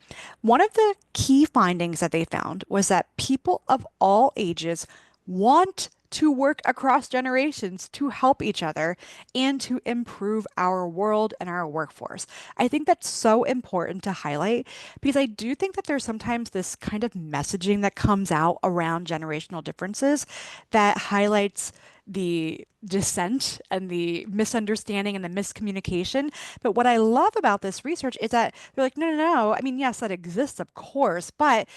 One of the key findings that they found was that people of all ages want to work across generations to help each other and to improve our world and our workforce. I think that's so important to highlight because I do think that there's sometimes this kind of messaging that comes out around generational differences that highlights the dissent and the misunderstanding and the miscommunication. But what I love about this research is that they're like, no, no, no. I mean, yes, that exists, of course, but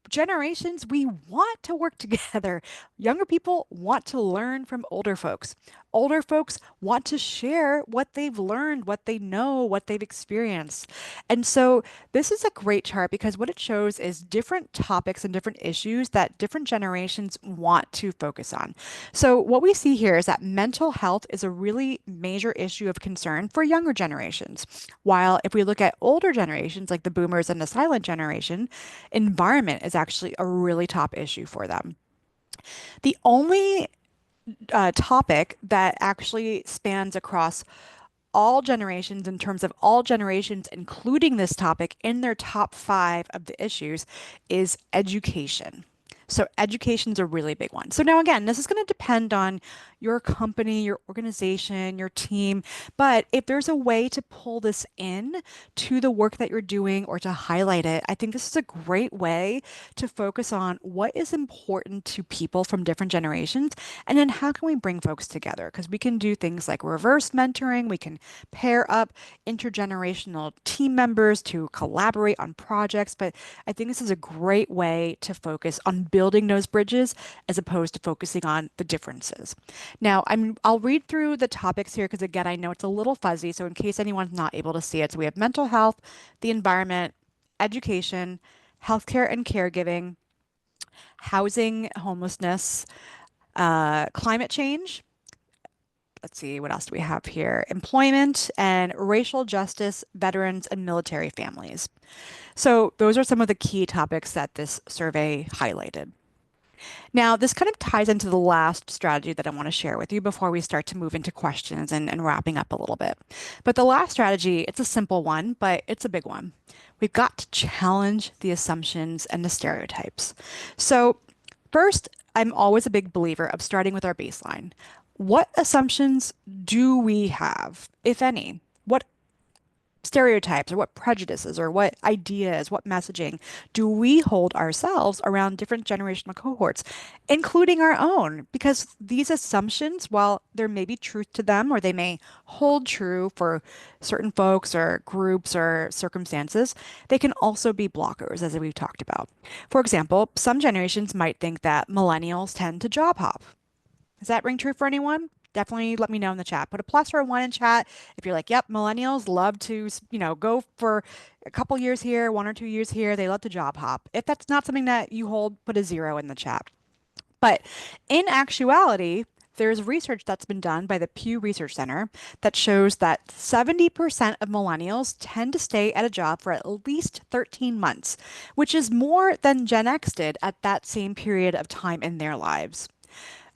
generations, we want to work together. Younger people want to learn from older folks. Older folks want to share what they've learned, what they know, what they've experienced. And so this is a great chart because what it shows is different topics and different issues that different generations want to focus on. So what we see here is that mental health is a really major issue of concern for younger generations. While if we look at older generations, like the boomers and the silent generation, environment is actually a really top issue for them. The only topic that actually spans across all generations in terms of all generations, including this topic in their top five of the issues, is education. So education is a really big one. So now again, this is going to depend on your company, your organization, your team. But if there's a way to pull this in to the work that you're doing or to highlight it, I think this is a great way to focus on what is important to people from different generations. And then how can we bring folks together? Because we can do things like reverse mentoring, we can pair up intergenerational team members to collaborate on projects. But I think this is a great way to focus on building those bridges as opposed to focusing on the differences. Now, I'll read through the topics here because again, I know it's a little fuzzy. So in case anyone's not able to see it, so we have mental health, the environment, education, healthcare and caregiving, housing, homelessness, climate change. Let's see, what else do we have here? Employment and racial justice, veterans, and military families. So those are some of the key topics that this survey highlighted. Now, this kind of ties into the last strategy that I want to share with you before we start to move into questions and wrapping up a little bit. But the last strategy, it's a simple one, but it's a big one. We've got to challenge the assumptions and the stereotypes. So, first, I'm always a big believer of starting with our baseline. What assumptions do we have, if any? What stereotypes or what prejudices or what ideas, what messaging do we hold ourselves around different generational cohorts, including our own? Because these assumptions, while there may be truth to them or they may hold true for certain folks or groups or circumstances, they can also be blockers, as we've talked about. For example, some generations might think that millennials tend to job hop. Does that ring true for anyone? Definitely let me know in the chat. Put a plus or a one in chat if you're like, yep, millennials love to, go for a couple years here, 1 or 2 years here. They love to job hop. If that's not something that you hold, put a zero in the chat. But in actuality, there's research that's been done by the Pew Research Center that shows that 70% of millennials tend to stay at a job for at least 13 months, which is more than Gen X did at that same period of time in their lives.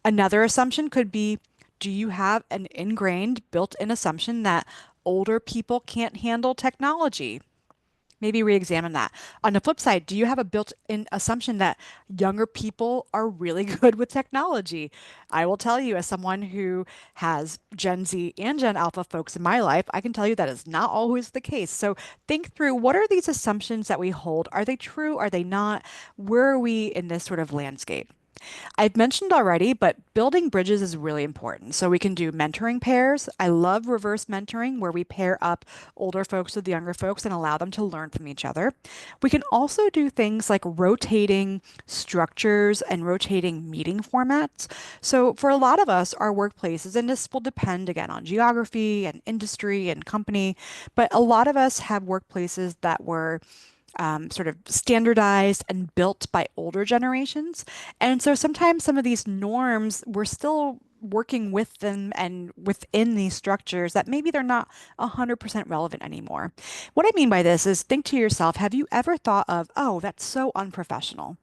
Another assumption could be, do you have an ingrained built-in assumption that older people can't handle technology? Maybe re-examine that. On the flip side, do you have a built-in assumption that younger people are really good with technology? I will tell you, as someone who has Gen Z and Gen Alpha folks in my life, I can tell you that is not always the case. So think through, what are these assumptions that we hold? Are they true? Are they not? Where are we in this sort of landscape? I've mentioned already, but building bridges is really important. So we can do mentoring pairs. I love reverse mentoring where we pair up older folks with younger folks and allow them to learn from each other. We can also do things like rotating structures and rotating meeting formats. So for a lot of us, our workplaces, and this will depend again on geography and industry and company, but a lot of us have workplaces that were sort of standardized and built by older generations. And so sometimes some of these norms, we're still working with them and within these structures that maybe they're not 100% relevant anymore. What I mean by this is, think to yourself, have you ever thought of, oh, that's so unprofessional?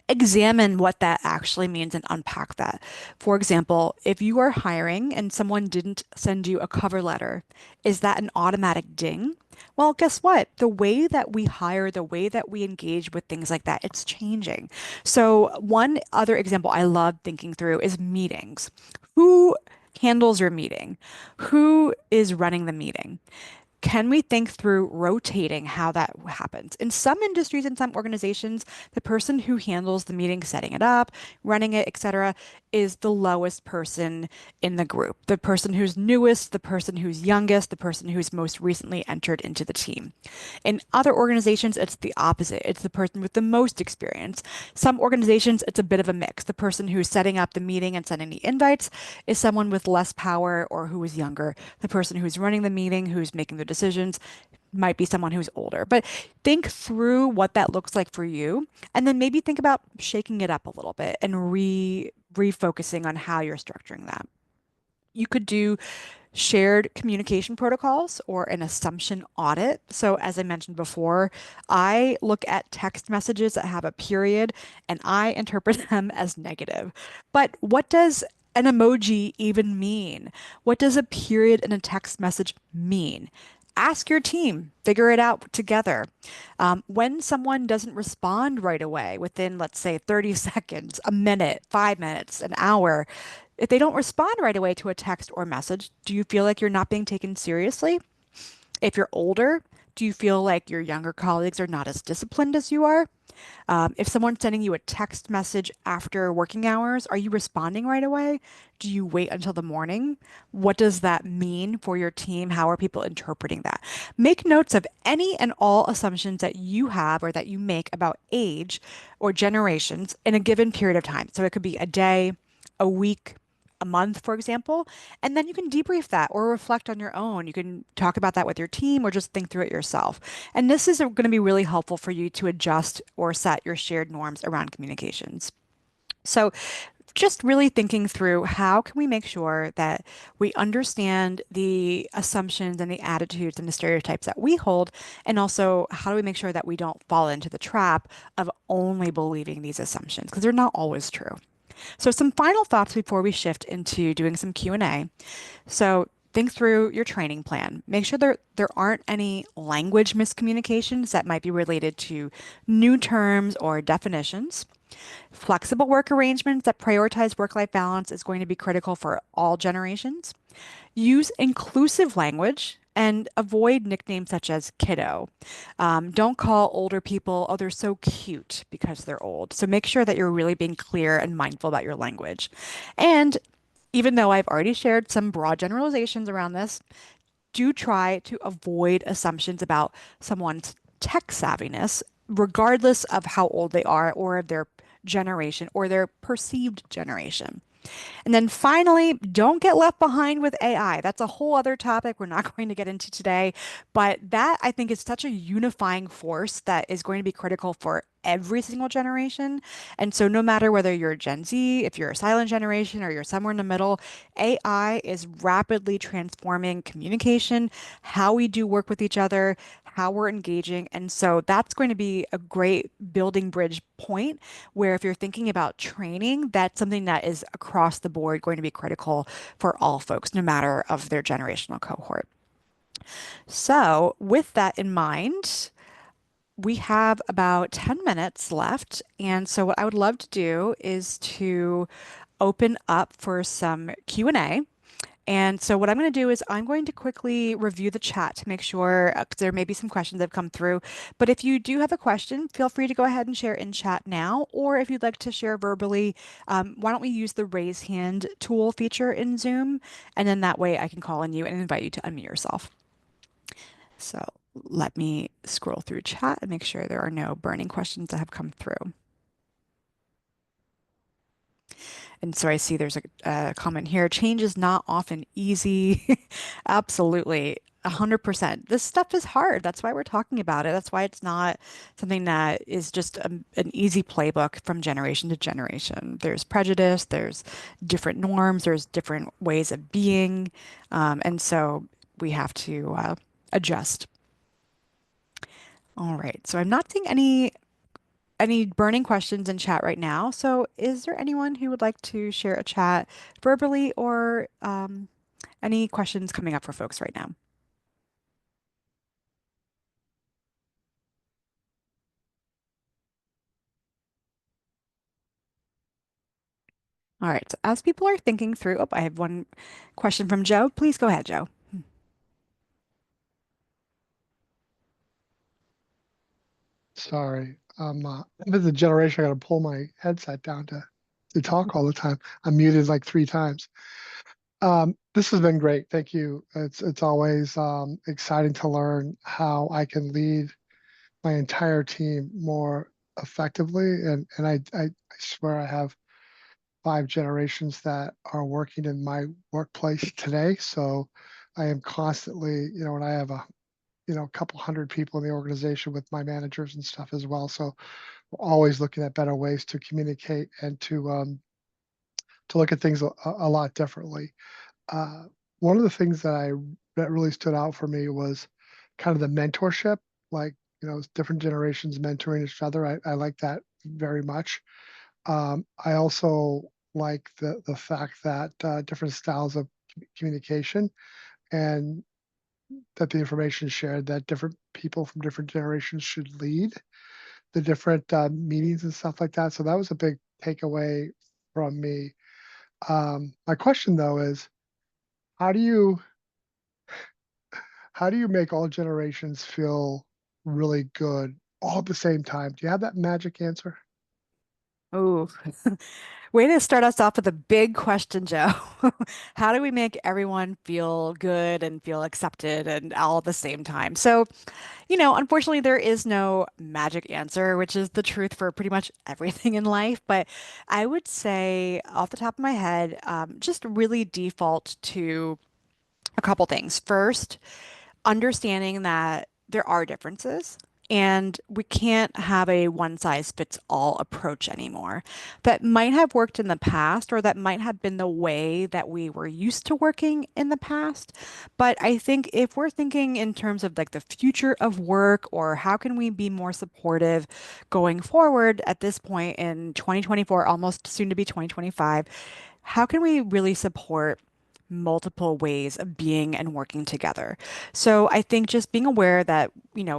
Examine what that actually means and unpack that. For example, if you are hiring and someone didn't send you a cover letter, is that an automatic ding? Well, guess what? The way that we hire, the way that we engage with things like that, it's changing. So, one other example I love thinking through is meetings. Who handles your meeting? Who is running the meeting? Can we think through rotating how that happens? In some industries and some organizations, the person who handles the meeting, setting it up, running it, etc., is the lowest person in the group. The person who's newest, the person who's youngest, the person who's most recently entered into the team. In other organizations, it's the opposite. It's the person with the most experience. Some organizations, it's a bit of a mix. The person who's setting up the meeting and sending the invites is someone with less power or who is younger. The person who's running the meeting, who's making the decisions, might be someone who's older. But think through what that looks like for you, and then maybe think about shaking it up a little bit and refocusing on how you're structuring that. You could do shared communication protocols or an assumption audit. So, as I mentioned before, I look at text messages that have a period and I interpret them as negative. But what does an emoji even mean? What does a period in a text message mean? Ask your team, figure it out together. When someone doesn't respond right away within, let's say, 30 seconds, a minute, 5 minutes, an hour, if they don't respond right away to a text or message, do you feel like you're not being taken seriously? If you're older, do you feel like your younger colleagues are not as disciplined as you are? If someone's sending you a text message after working hours, are you responding right away? Do you wait until the morning? What does that mean for your team? How are people interpreting that? Make notes of any and all assumptions that you have or that you make about age or generations in a given period of time. So it could be a day, a week, a month, for example, and then you can debrief that or reflect on your own. You can talk about that with your team or just think through it yourself. And this is going to be really helpful for you to adjust or set your shared norms around communications. So, just really thinking through how can we make sure that we understand the assumptions and the attitudes and the stereotypes that we hold, and also how do we make sure that we don't fall into the trap of only believing these assumptions because they're not always true. So some final thoughts before we shift into doing some Q&A. So think through your training plan. Make sure there aren't any language miscommunications that might be related to new terms or definitions. Flexible work arrangements that prioritize work-life balance is going to be critical for all generations. Use inclusive language and avoid nicknames such as kiddo. Don't call older people, oh, they're so cute because they're old. So make sure that you're really being clear and mindful about your language. And even though I've already shared some broad generalizations around this, do try to avoid assumptions about someone's tech savviness, regardless of how old they are or of their generation or their perceived generation. And then finally, don't get left behind with AI. That's a whole other topic we're not going to get into today. But that I think is such a unifying force that is going to be critical for every single generation. And so, no matter whether you're Gen Z, if you're a silent generation, or you're somewhere in the middle, AI is rapidly transforming communication, how we do work with each other, how we're engaging. And so, that's going to be a great building bridge point where if you're thinking about training, that's something that is across the board going to be critical for all folks, no matter of their generational cohort. So, with that in mind, we have about 10 minutes left. And so what I would love to do is to open up for some Q&A. And so what I'm going to do is I'm going to quickly review the chat to make sure 'cause there may be some questions that have come through. But if you do have a question, feel free to go ahead and share in chat now. Or if you'd like to share verbally, why don't we use the raise hand tool feature in Zoom? And then that way I can call on you and invite you to unmute yourself. So let me scroll through chat and make sure there are no burning questions that have come through. And so I see there's a comment here. Change is not often easy. Absolutely. 100%. This stuff is hard. That's why we're talking about it. That's why it's not something that is just an easy playbook from generation to generation. There's prejudice, there's different norms, there's different ways of being. And so we have to adjust. All right. So I'm not seeing any burning questions in chat right now. So is there anyone who would like to share a chat verbally or any questions coming up for folks right now? All right. So as people are thinking through, oh, I have one question from Joe. Please go ahead, Joe. Sorry, I'm the generation I got to pull my headset down to talk all the time. I'm muted like 3 times. This has been great. Thank you. It's always exciting to learn how I can lead my entire team more effectively. And I swear I have 5 generations that are working in my workplace today. So I am constantly, and I have a couple hundred people in the organization with my managers and stuff as well. So we're always looking at better ways to communicate and to to look at things a lot differently. Uh, One of the things that really stood out for me was kind of the mentorship, like, different generations mentoring each other. I like that very much. I also like the fact that different styles of communication, and that the information shared, that different people from different generations should lead the different meetings and stuff like that. So that was a big takeaway from me. My question though is, how do you how do you make all generations feel really good all at the same time? Do you have that magic answer? Oh, way to start us off with a big question, Joe. How do we make everyone feel good and feel accepted and all at the same time? So, unfortunately, there is no magic answer, which is the truth for pretty much everything in life. But I would say, off the top of my head, just really default to a couple things. First, understanding that there are differences and we can't have a one size fits all approach anymore. That might have worked in the past, or that might have been the way that we were used to working in the past. But I think if we're thinking in terms of like the future of work, or how can we be more supportive going forward at this point in 2024, almost soon to be 2025, how can we really support multiple ways of being and working together? So I think just being aware that,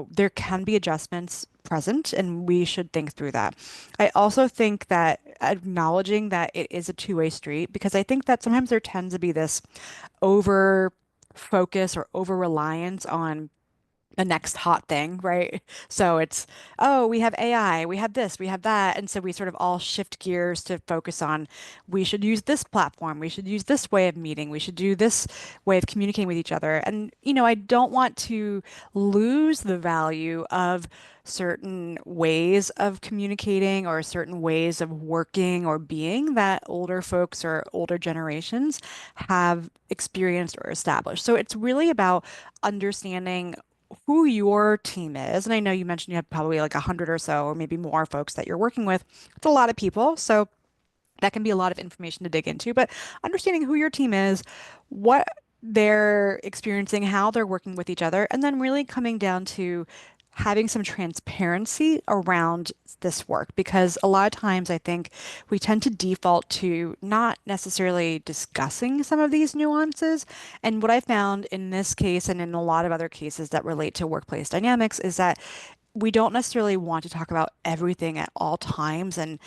there can be adjustments present and we should think through that. I also think that acknowledging that it is a two-way street, because I think that sometimes there tends to be this over focus or over reliance on the next hot thing, right? So it's, oh, we have AI, we have this, we have that. And so we sort of all shift gears to focus on we should use this platform, we should use this way of meeting, we should do this way of communicating with each other. And, I don't want to lose the value of certain ways of communicating or certain ways of working or being that older folks or older generations have experienced or established. So it's really about understanding who your team is. And I know you mentioned you have probably like 100 or so, or maybe more folks that you're working with. It's a lot of people. So that can be a lot of information to dig into, but understanding who your team is, what they're experiencing, how they're working with each other, and then really coming down to having some transparency around this work. Because a lot of times I think we tend to default to not necessarily discussing some of these nuances. And what I found in this case and in a lot of other cases that relate to workplace dynamics is that we don't necessarily want to talk about everything at all times and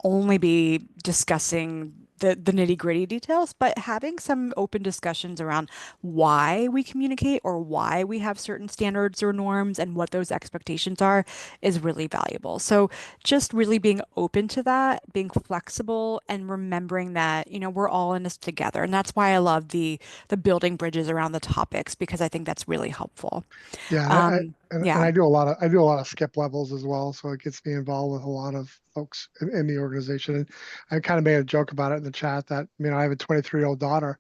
only be discussing the nitty-gritty details, but having some open discussions around why we communicate or why we have certain standards or norms and what those expectations are is really valuable. So just really being open to that, being flexible, and remembering that, we're all in this together. And that's why I love the building bridges around the topics, because I think that's really helpful. Yeah, and Yeah. I do a lot of skip levels as well, so it gets me involved with a lot of folks in the organization. And I kind of made a joke about it in the chat that, I have a 23-year-old daughter,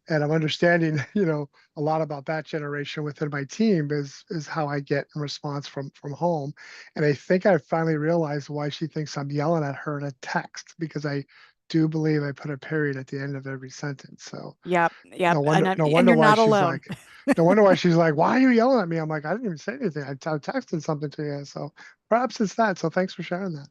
and I'm understanding, a lot about that generation within my team is how I get a response from home. And I think I finally realized why she thinks I'm yelling at her in a text, because I do believe I put a period at the end of every sentence. So Yep, yep. no And wonder you're why not she's alone. like, no wonder why she's like, why are you yelling at me? I'm like, I didn't even say anything. I texted something to you. So perhaps it's that. So thanks for sharing that.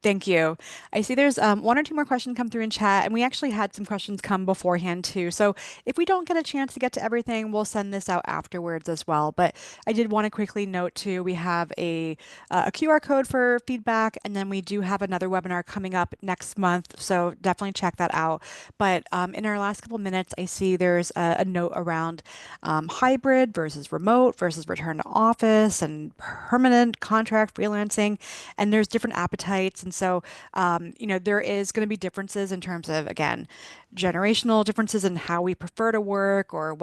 Thank you. I see there's one or two more questions come through in chat, and we actually had some questions come beforehand too. So if we don't get a chance to get to everything, we'll send this out afterwards as well. But I did want to quickly note too, we have a QR code for feedback, and then we do have another webinar coming up next month. So definitely check that out. But in our last couple minutes, I see there's a note around hybrid versus remote versus return to office and permanent contract freelancing, and there's different appetites. And so, there is going to be differences in terms of, again, generational differences in how we prefer to work or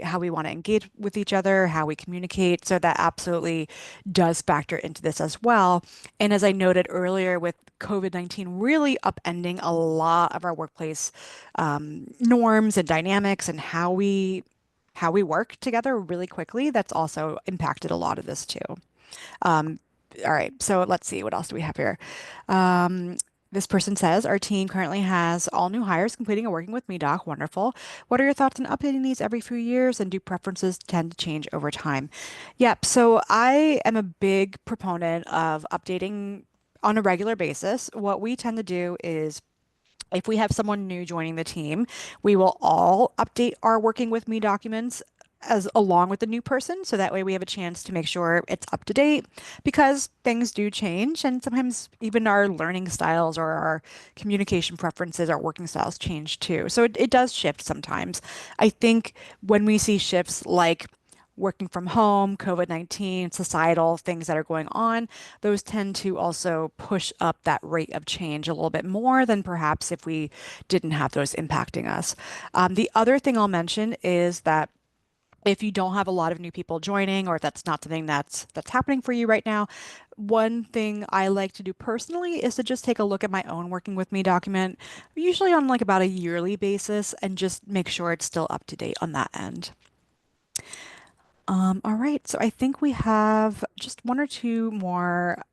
how we want to engage with each other, how we communicate. So that absolutely does factor into this as well. And as I noted earlier, with COVID-19 really upending a lot of our workplace norms and dynamics and how we work together really quickly, that's also impacted a lot of this too. Um, all right, so let's see, what else do we have here? This person says, our team currently has all new hires completing a working with me doc. Wonderful. What are your thoughts on updating these every few years and do preferences tend to change over time? Yep. So I am a big proponent of updating on a regular basis. What we tend to do is if we have someone new joining the team, we will all update our working with me documents as along with the new person. So that way we have a chance to make sure it's up to date because things do change. And sometimes even our learning styles or our communication preferences, our working styles change too. So it does shift sometimes. I think when we see shifts like working from home, COVID-19, societal things that are going on, those tend to also push up that rate of change a little bit more than perhaps if we didn't have those impacting us. The other thing I'll mention is that if you don't have a lot of new people joining, or if that's not something that's happening for you right now, one thing I like to do personally is to just take a look at my own working with me document, usually on like about a yearly basis, and just make sure it's still up to date on that end. All right, so I think we have just one or two more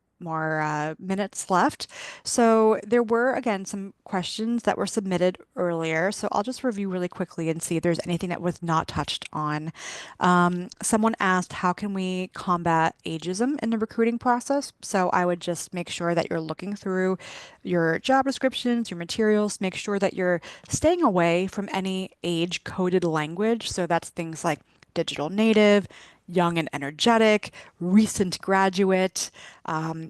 minutes left. So there were again some questions that were submitted earlier. So I'll just review really quickly and see if there's anything that was not touched on. Someone asked, how can we combat ageism in the recruiting process? So I would just make sure that you're looking through your job descriptions, your materials, make sure that you're staying away from any age-coded language. So that's things like digital native, young and energetic, recent graduate.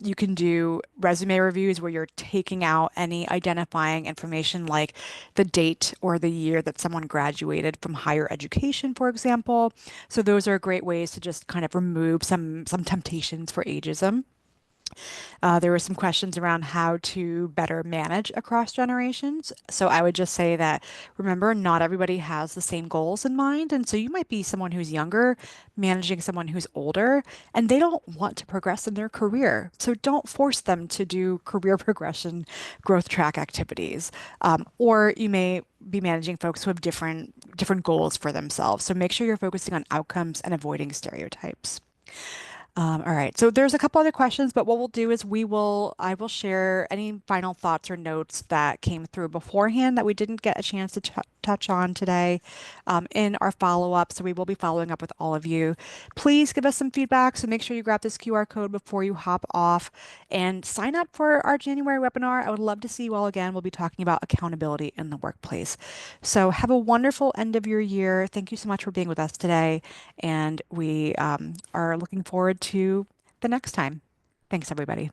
You can do resume reviews where you're taking out any identifying information like the date or the year that someone graduated from higher education, for example. So those are great ways to just kind of remove some temptations for ageism. There were some questions around how to better manage across generations. So I would just say that remember, not everybody has the same goals in mind. And so you might be someone who's younger managing someone who's older, and they don't want to progress in their career. So don't force them to do career progression, growth track activities. Or you may be managing folks who have different goals for themselves. So make sure you're focusing on outcomes and avoiding stereotypes. All right. So there's a couple other questions, but what we'll do is I will share any final thoughts or notes that came through beforehand that we didn't get a chance to touch on today in our follow-up. So we will be following up with all of you. Please give us some feedback. So make sure you grab this QR code before you hop off and sign up for our January webinar. I would love to see you all again. We'll be talking about accountability in the workplace. So have a wonderful end of your year. Thank you so much for being with us today. And we are looking forward to the next time. Thanks, everybody.